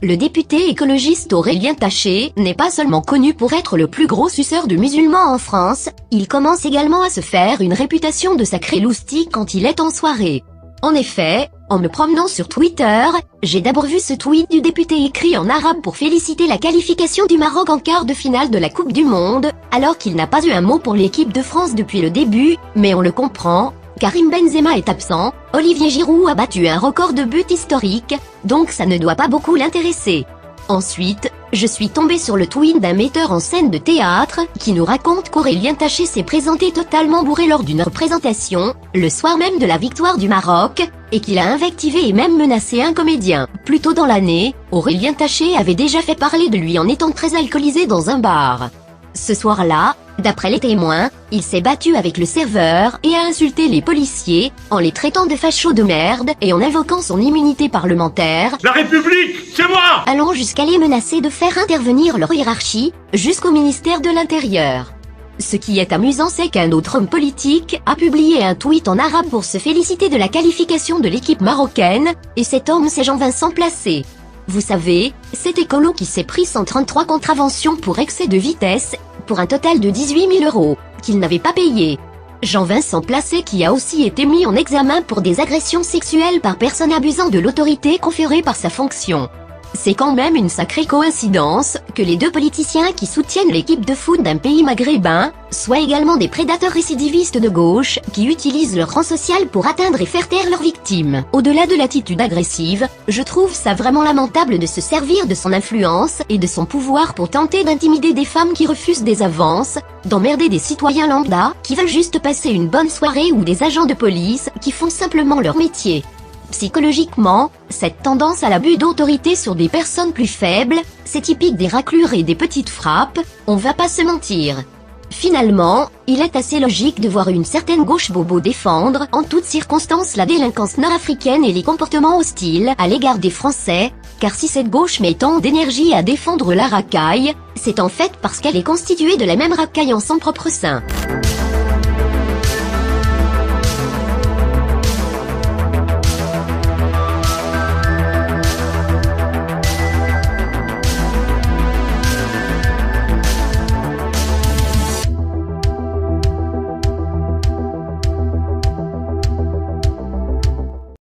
Le député écologiste Aurélien Taché n'est pas seulement connu pour être le plus gros suceur de musulmans en France, il commence également à se faire une réputation de sacré loustic quand il est en soirée. En effet, en me promenant sur Twitter, j'ai d'abord vu ce tweet du député écrit en arabe pour féliciter la qualification du Maroc en quart de finale de la Coupe du Monde, alors qu'il n'a pas eu un mot pour l'équipe de France depuis le début, mais on le comprend. Karim Benzema est absent, Olivier Giroud a battu un record de buts historique, donc ça ne doit pas beaucoup l'intéresser. Ensuite, je suis tombé sur le tweet d'un metteur en scène de théâtre, qui nous raconte qu'Aurélien Taché s'est présenté totalement bourré lors d'une représentation, le soir même de la victoire du Maroc, et qu'il a invectivé et même menacé un comédien. Plus tôt dans l'année, Aurélien Taché avait déjà fait parler de lui en étant très alcoolisé dans un bar. Ce soir-là, d'après les témoins, il s'est battu avec le serveur et a insulté les policiers, en les traitant de fachos de merde et en invoquant son immunité parlementaire. La République, c'est moi! Allant jusqu'à les menacer de faire intervenir leur hiérarchie, jusqu'au ministère de l'Intérieur. Ce qui est amusant, c'est qu'un autre homme politique a publié un tweet en arabe pour se féliciter de la qualification de l'équipe marocaine, et cet homme c'est Jean-Vincent Placé. Vous savez, cet écolo qui s'est pris 133 contraventions pour excès de vitesse, pour un total de 18 000 €, qu'il n'avait pas payé. Jean-Vincent Placé qui a aussi été mis en examen pour des agressions sexuelles par personne abusant de l'autorité conférée par sa fonction. C'est quand même une sacrée coïncidence que les deux politiciens qui soutiennent l'équipe de foot d'un pays maghrébin soient également des prédateurs récidivistes de gauche qui utilisent leur rang social pour atteindre et faire taire leurs victimes. Au-delà de l'attitude agressive, je trouve ça vraiment lamentable de se servir de son influence et de son pouvoir pour tenter d'intimider des femmes qui refusent des avances, d'emmerder des citoyens lambda qui veulent juste passer une bonne soirée ou des agents de police qui font simplement leur métier. Psychologiquement, cette tendance à l'abus d'autorité sur des personnes plus faibles, c'est typique des raclures et des petites frappes, on va pas se mentir. Finalement, il est assez logique de voir une certaine gauche bobo défendre en toutes circonstances la délinquance nord-africaine et les comportements hostiles à l'égard des Français, car si cette gauche met tant d'énergie à défendre la racaille, c'est en fait parce qu'elle est constituée de la même racaille en son propre sein.